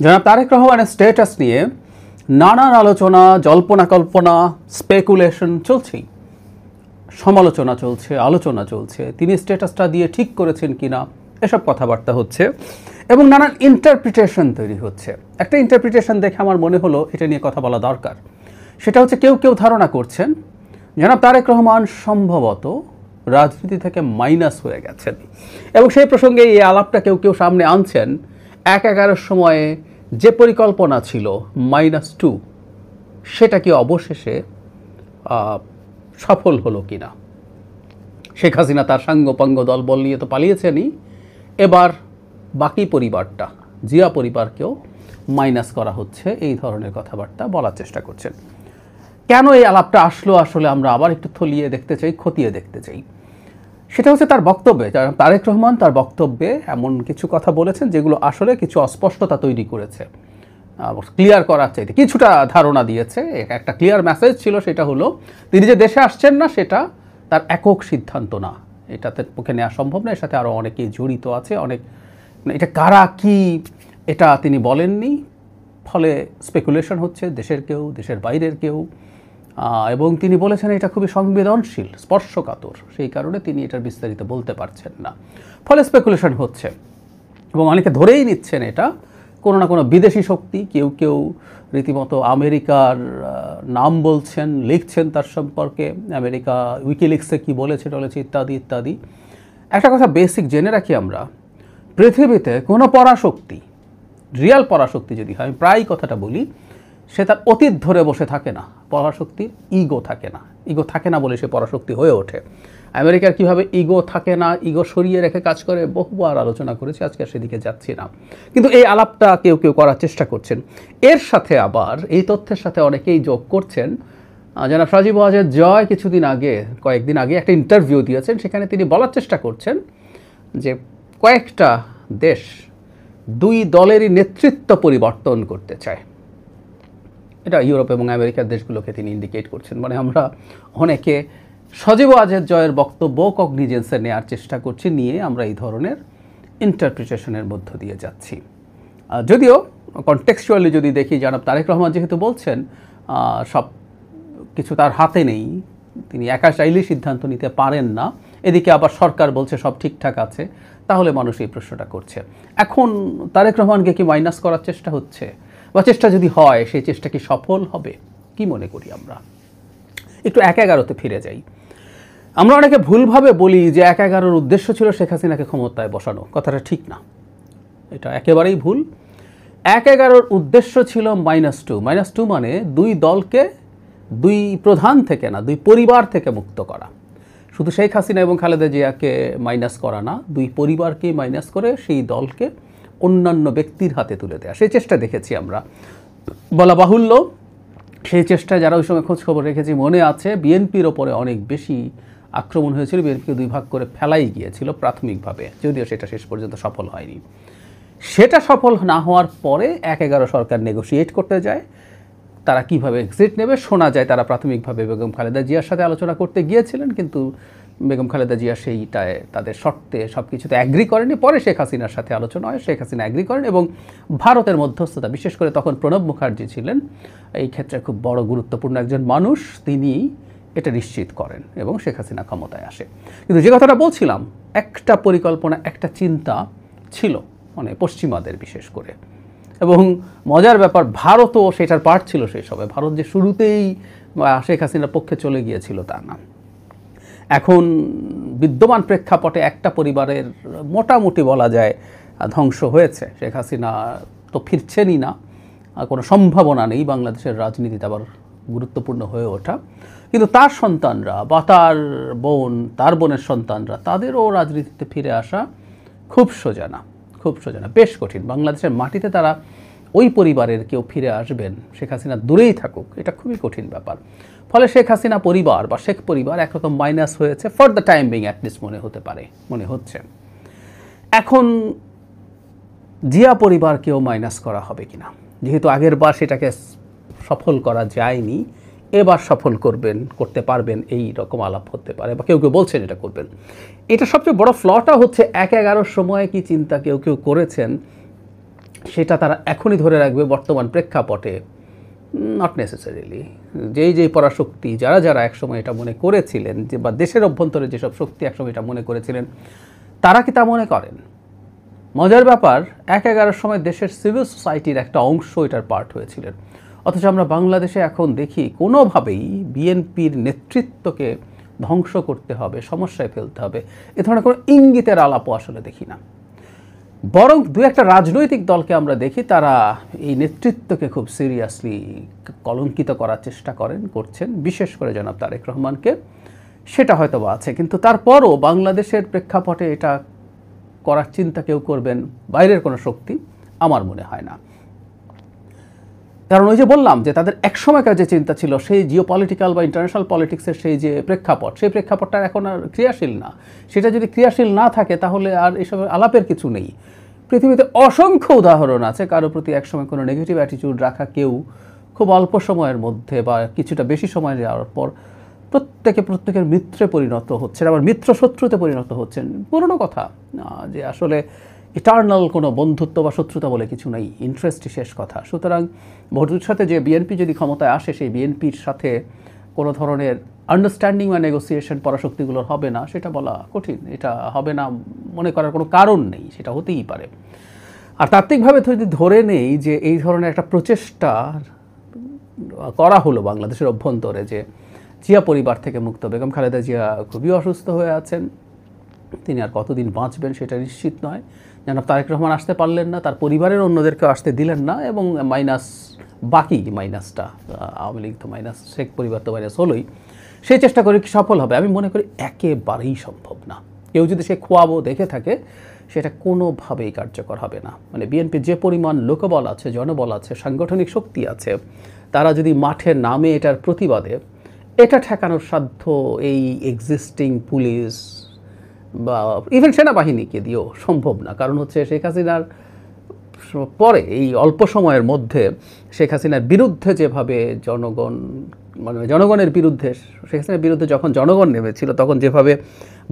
জনাব তারেক রহমানের স্ট্যাটাস নিয়ে নানান আলোচনা, জল্পনা কল্পনা, স্পেকুলেশন চলছেই, সমালোচনা চলছে, আলোচনা চলছে। তিনি স্ট্যাটাসটা দিয়ে ঠিক করেছেন কিনা এসব কথাবার্তা হচ্ছে এবং নানান ইন্টারপ্রিটেশন তৈরি হচ্ছে। একটা ইন্টারপ্রিটেশন দেখে আমার মনে হলো এটা নিয়ে কথা বলা দরকার। সেটা হচ্ছে কেউ কেউ ধারণা করছেন জনাব তারেক রহমান সম্ভবত রাজনীতি থেকে মাইনাস হয়ে গেছেন এবং সেই প্রসঙ্গে এই আলাপটা কেউ কেউ সামনে আনছেন ১/১১ সময়ে যে পরিকল্পনা ছিল -2 সেটা কি অবশেষে সফল হলো কিনা। শেখ হাসিনা তার সাঙ্গপাঙ্গ দলবল নিয়ে তো পালিয়েছেনই, এবার বাকি পরিবারটা, জিয়া পরিবারকেও মাইনাস করা হচ্ছে, এই ধরনের কথাবার্তা বলার চেষ্টা করছেন। কেন এই আলাপটা আসলো আসলে আমরা আবার একটু থলিয়ে দেখতে চাই, খতিয়ে দেখতে চাই। সেটা হচ্ছে তার বক্তব্যে, তারেক রহমান তার বক্তব্যে এমন কিছু কথা বলেছেন যেগুলো আসলে কিছু অস্পষ্টতা তৈরি করেছে, ক্লিয়ার করার চাইতে কিছুটা ধারণা দিয়েছে। একটা ক্লিয়ার মেসেজ ছিল, সেটা হলো তিনি যে দেশে আসছেন না সেটা তার একক সিদ্ধান্ত না, এটাতে পক্ষে নেওয়া সম্ভব না, এর সাথে আরও অনেকেই জড়িত আছে, অনেক, এটা কারা কি এটা তিনি বলেননি, ফলে স্পেকুলেশন হচ্ছে দেশের কেউ, দেশের বাইরের কেউ, এবং তিনি বলেছেন এটা খুবই সংবেদনশীল, স্পর্শকাতর, সেই কারণে তিনি এটার বিস্তারিত বলতে পারছেন না, ফলে স্পেকুলেশন হচ্ছে এবং অনেকে ধরেই নিচ্ছেন এটা কোনো না কোনো বিদেশি শক্তি। কেউ কেউ রীতিমতো আমেরিকার নাম বলছেন, লিখছেন তার সম্পর্কে, আমেরিকা উইকিলিক্সে কী বলেছে টলেছে ইত্যাদি ইত্যাদি। একটা কথা বেসিক জেনে রাখি আমরা, পৃথিবীতে কোনো পরাশক্তি, রিয়াল পরাশক্তি যদি হয়, আমি প্রায় কথাটা বলি, সে তার অতীত ধরে বসে থাকে না। পরাশক্তির ইগো থাকে না, ইগো থাকে না বলে সে পরাশক্তি হয়ে ওঠে। আমেরিকার কীভাবে ইগো থাকে না, ইগো সরিয়ে রেখে কাজ করে, বহুবার আলোচনা করেছি, আজকে সেদিকে যাচ্ছি না, কিন্তু এই আলাপটা কেউ কেউ করার চেষ্টা করছেন। এর সাথে আবার এই তথ্যের সাথে অনেকেই যোগ করছেন, জনাব সাজিব ওয়াজেদ জয় কিছুদিন আগে, কয়েকদিন আগে একটা ইন্টারভিউ দিয়েছেন, সেখানে তিনি বলার চেষ্টা করছেন যে কয়েকটা দেশ দুই দলেরই নেতৃত্ব পরিবর্তন করতে চায়। এটা ইউরোপ এবং আমেরিকার দেশগুলোকে তিনি ইন্ডিকেট করছেন। মানে আমরা অনেকে সজীব ওয়াজেদ জয়ের বক্তব্য কগনিজেন্সে নেওয়ার চেষ্টা করছি, নিয়ে আমরা এই ধরনের ইন্টারপ্রিটেশনের মধ্য দিয়ে যাচ্ছি। যদিও কনটেক্সচুয়ালি যদি দেখি, জনাব তারেক রহমান যেহেতু বলছেন সব কিছু তার হাতে নেই, তিনি একা চাইলেই সিদ্ধান্ত নিতে পারেন না, এদিকে আবার সরকার বলছে সব ঠিকঠাক আছে, তাহলে মানুষ এই প্রশ্নটা করছে। এখন তারেক রহমানকে কি মাইনাস করার চেষ্টা হচ্ছে, বা চেষ্টা যদি হয় সেই চেষ্টা কি সফল হবে, কি মনে করি আমরা? একটু ১/১১-তে ফিরে যাই। আমরা অনেকে ভুলভাবে বলি যে ১/১১-র উদ্দেশ্য ছিল শেখ হাসিনাকে ক্ষমতায় বসানো, কথাটা ঠিক না, এটা একেবারেই ভুল। ১/১১-র উদ্দেশ্য ছিল -2 মানে দুই দলকে দুই প্রধান থেকে না, দুই পরিবার থেকে মুক্ত করা। শুধু শেখ হাসিনা এবং খালেদা জিয়াকে মাইনাস করা না, দুই পরিবারকেই মাইনাস করে সেই দলকে অন্যান্য ব্যক্তির হাতে তুলে দেওয়া, সেই চেষ্টা দেখেছি আমরা। বলা বাহুল্য, সেই চেষ্টায় যারা ওই সময় খোঁজখবর রেখেছি মনে আছে, বিএনপির ওপরে অনেক বেশি আক্রমণ হয়েছিল, বিএনপিকে দুই ভাগ করে ফেলাই গিয়েছিল প্রাথমিকভাবে, যদিও সেটা শেষ পর্যন্ত সফল হয়নি। সেটা সফল না হওয়ার পরে ১/১১ সরকার নেগোশিয়েট করতে যায়, তারা কিভাবে এক্সিট নেবে। শোনা যায় তারা প্রাথমিকভাবে বেগম খালেদা জিয়ার সাথে আলোচনা করতে গিয়েছিলেন, কিন্তু বেগম খালেদা জিয়া সেইটায় তাদের শর্তে সব কিছুতে অ্যাগ্রি করেনি। পরে শেখ হাসিনার সাথে আলোচনা হয়, শেখ হাসিনা অ্যাগ্রি করেন এবং ভারতের মধ্যস্থতা, বিশেষ করে তখন প্রণব মুখার্জি ছিলেন এই ক্ষেত্রে খুব বড় গুরুত্বপূর্ণ একজন মানুষ, তিনি এটা নিশ্চিত করেন এবং শেখ হাসিনা ক্ষমতায় আসে। কিন্তু যে কথাটা বলছিলাম, একটা পরিকল্পনা, একটা চিন্তা ছিল, মানে পশ্চিমাদের বিশেষ করে, এবং মজার ব্যাপার ভারতও সেটার পার্ট ছিল সেই সময়। ভারত যে শুরুতেই শেখ হাসিনার পক্ষে চলে গিয়েছিল তা না। এখন বিদ্যমান প্রেক্ষাপটে একটা পরিবারের মোটামুটি বলা যায় ধ্বংস হয়েছে, শেখ হাসিনা তো ফিরছেনই না, কোনো সম্ভাবনা নেই বাংলাদেশের রাজনীতিতে আবার গুরুত্বপূর্ণ হয়ে ওঠা, কিন্তু তার সন্তানরা বা তার বোন, তার বোনের সন্তানরা, তাদেরও রাজনীতিতে ফিরে আসা খুব সোজা না, খুব সোজা না, বেশ কঠিন। বাংলাদেশের মাটিতে তারা ওই পরিবারের কেউ ফিরে আসবেন, শেখ হাসিনা দূরেই থাকুক, এটা খুবই কঠিন ব্যাপার। ফলে শেখ হাসিনা পরিবার বা শেখ পরিবার একরকম মাইনাস হয়েছে for the time being, at least মনে হতে পারে, মনে হচ্ছে। এখন জিয়া পরিবারকেও মাইনাস করা হবে কিনা, যেহেতু আগের বার সেটাকে সফল করা যায়নি, এবার সফল করতে পারবেন, এই রকম আলাপ হতে পারে, বা কেউ কেউ বলছেন এটা করবেন। এটা সবচেয়ে বড় ফ্লটা হচ্ছে ১/১১ সময়ে কি চিন্তা কেউ কেউ করেছেন, সেটা তারা এখনই ধরে রাখবে বর্তমান প্রেক্ষাপটে, নট নেসেসারিলি। যেই পরাশক্তি যারা যারা একসময় এটা মনে করেছিলেন যে, বা দেশের অভ্যন্তরে যেসব শক্তি একসময় এটা মনে করেছিলেন, তারা কি তা মনে করেন? মজার ব্যাপার, ১-১১ সময় দেশের সিভিল সোসাইটির একটা অংশ এটার পার্ট হয়েছিলেন, অথচ আমরা বাংলাদেশে এখন দেখি কোনোভাবেই বিএনপির নেতৃত্বকে ধ্বংস করতে হবে, সমস্যায় ফেলতে হবে, এ ধরনের কোনো ইঙ্গিতের আলাপও আসলে দেখি না। বরং দু একটা রাজনৈতিক দলকে আমরা দেখি তারা এই নেতৃত্বকে খুব সিরিয়াসলি কলঙ্কিত করার চেষ্টা করছেন, বিশেষ করে জনাব তারেক রহমানকে। সেটা হয়তো বা আছে, কিন্তু তারপরও বাংলাদেশের প্রেক্ষাপটে এটা করার চিন্তা কেউ করবেন বাইরের কোনো শক্তি আমার মনে হয় না। কারণ ওই যে বললাম যে তাদের একসময়কার যে চিন্তা ছিল, সেই জিওপলিটিক্যাল বা ইন্টারন্যাশনাল পলিটিক্সের সেই যে প্রেক্ষাপট, সেই প্রেক্ষাপটটা এখন আর ক্রিয়াশীল না। সেটা যদি ক্রিয়াশীল না থাকে তাহলে আর এসব আলাপের কিছু নেই। পৃথিবীতে অসংখ্য উদাহরণ আছে কারো প্রতি একসময় কোনো নেগেটিভ অ্যাটিটিউড রাখা কেউ খুব অল্প সময়ের মধ্যে বা কিছুটা বেশি সময় যাওয়ার পর প্রত্যেকের মিত্রে পরিণত হচ্ছেন, আবার মিত্র শত্রুতে পরিণত হচ্ছেন। পুরনো কথা যে আসলে ইটার্নাল কোনো বন্ধুত্ব বা শত্রুতা বলে কিছু নেই, ইন্টারেস্টই শেষ কথা। সুতরাং ভবিষ্যতে যে বিএনপি যদি ক্ষমতায় আসে, সেই বিএনপির সাথে কোনো ধরনের আন্ডারস্ট্যান্ডিং বা নেগোসিয়েশন পরাশক্তিগুলোর হবে না, সেটা বলা কঠিন। এটা হবে না মনে করার কোনো কারণ নেই, সেটা হতেই পারে। আর তাত্ত্বিকভাবে যদি ধরে নেই যে এই ধরনের একটা প্রচেষ্টা করা হলো বাংলাদেশের অভ্যন্তরে, যে জিয়া পরিবার থেকে মুক্ত, বেগম খালেদা জিয়া খুবই অসুস্থ হয়ে আছেন, তিনি আর কতদিন বাঁচবেন সেটা নিশ্চিত নয়। জনাব তারেক রহমান আসতে পারলেন না, তার পরিবারের অন্যদেরকেও আসতে দিলেন না, এবং বাকি মাইনাসটা, আওয়ামী লীগ তো মাইনাস, শেখ পরিবার তো মাইনাস হলোই, সেই চেষ্টা করে কি সফল হবে? আমি মনে করি একেবারেই সম্ভব না। কেউ যদি সে খোয়াবো দেখে থাকে, সেটা কোনোভাবেই কার্যকর হবে না। মানে বিএনপির যে পরিমাণ লোকবল আছে, জনবল আছে, সাংগঠনিক শক্তি আছে, তারা যদি মাঠে নামে এটার প্রতিবাদে, এটা ঠেকানোর সাধ্য এই এক্সিস্টিং পুলিশ বা ইভেন সেনাবাহিনীকে দিয়েও সম্ভব না। কারণ হচ্ছে শেখ হাসিনার পরে এই অল্প সময়ের মধ্যে শেখ হাসিনার বিরুদ্ধে যেভাবে জনগণের বিরুদ্ধে, শেখ হাসিনার বিরুদ্ধে যখন জনগণ নেমেছিল, তখন যেভাবে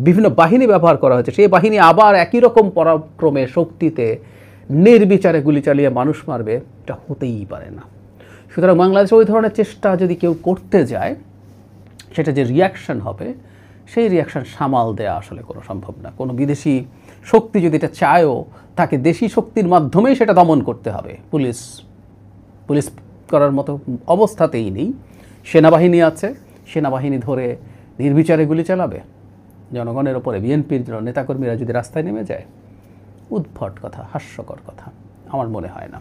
বিভিন্ন বাহিনী ব্যবহার করা হয়েছে, সেই বাহিনী আবার একই রকম পরাক্রমে শক্তিতে নির্বিচারে গুলি চালিয়ে মানুষ মারবে, এটা হতেই পারে না। সুতরাং বাংলাদেশে ওই ধরনের চেষ্টা যদি কেউ করতে যায়, সেটা যে রিয়াকশন হবে, সেই রিয়াকশন সামাল দেওয়া আসলে কোনো সম্ভব না। কোনো বিদেশি শক্তি যদি এটা চায়ও, তাকে দেশি শক্তির মাধ্যমেই সেটা দমন করতে হবে। পুলিশ করার মতো অবস্থাতেই নেই। সেনাবাহিনী আছে, সেনাবাহিনী ধরে নির্বিচারে গুলি চালাবে জনগণের ওপরে? বিএনপির নেতাকর্মীরা যদি রাস্তায় নেমে যায়, উদ্ভট কথা, হাস্যকর কথা, আমার মনে হয় না।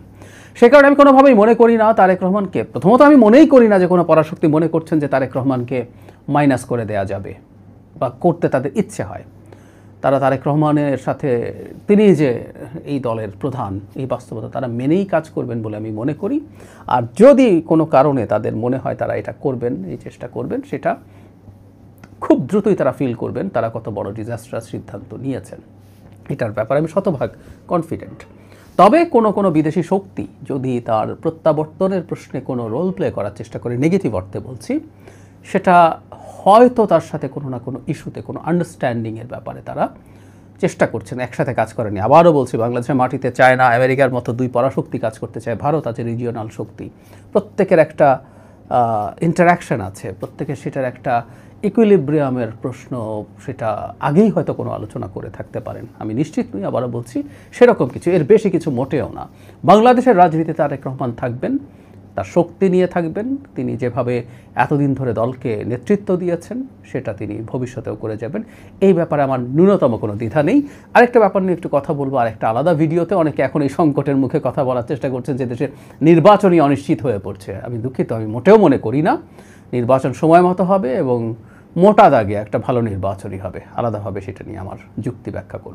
সে কারণে আমি কোনোভাবেই মনে করি না তারেক রহমানকে, প্রথমত আমি মনেই করি না যে কোনো পরাশক্তি মনে করছেন যে তারেক রহমানকে মাইনাস করে দেয়া যাবে বা করতে তাদের ইচ্ছে হয়। তারা তারেক রহমানের সাথে, তিনি যে এই দলের প্রধান, এই বাস্তবতা তারা মেনেই কাজ করবেন বলে আমি মনে করি। আর যদি কোনো কারণে তাদের মনে হয় তারা এটা করবেন, এই চেষ্টা করবেন, সেটা খুব দ্রুতই তারা ফিল করবেন তারা কত বড় ডিজাস্ট্রাস সিদ্ধান্ত নিয়েছেন। এটার ব্যাপারে আমি শতভাগ কনফিডেন্ট। তবে কোনো বিদেশি শক্তি যদি তার প্রত্যাবর্তনের প্রশ্নে কোনো রোল প্লে করার চেষ্টা করে, নেগেটিভ অর্থে বলছি, সেটা হয়তো তার সাথে কোনো না কোনো ইস্যুতে, কোনো আন্ডারস্ট্যান্ডিংয়ের ব্যাপারে তারা চেষ্টা করছেন, একসাথে কাজ করেনি। আবারও বলছি, বাংলাদেশের মাটিতে চায়না, আমেরিকার মতো দুই পরাশক্তি কাজ করতে চায়, ভারত আছে রিজিওনাল শক্তি, প্রত্যেকের একটা ইন্টারাকশন আছে, প্রত্যেকের সেটার একটা ইকুইলিব্রিয়ামের প্রশ্ন, সেটা আগেই হয়তো কোনো আলোচনা করে থাকতে পারেন, আমি নিশ্চিত নই। আবারও বলছি, সেরকম কিছু, এর বেশি কিছু মোটেও না। বাংলাদেশের রাজনীতিতে তারেক রহমান থাকবেন, তার শক্তি নিয়ে থাকবেন, তিনি যেভাবে এতদিন ধরে দলকে নেতৃত্ব দিয়েছেন, সেটা তিনি ভবিষ্যতেও করে যাবেন। এই ব্যাপারে আমার ন্যূনতম কোনো দ্বিধা নেই। আরেকটা ব্যাপার নিয়ে একটু কথা বলবো, আরেকটা আলাদা ভিডিওতে। অনেকে এখন এই সংকটের মুখে কথা বলার চেষ্টা করছেন যে দেশের নির্বাচনই অনিশ্চিত হয়ে পড়ছে। আমি দুঃখিত, আমি মোটেও মনে করি না। নির্বাচন সময় মতো হবে এবং মোটা দাগে একটা ভালো নির্বাচনই হবে। আলাদাভাবে সেটা নিয়ে আমার যুক্তি ব্যাখ্যা করব।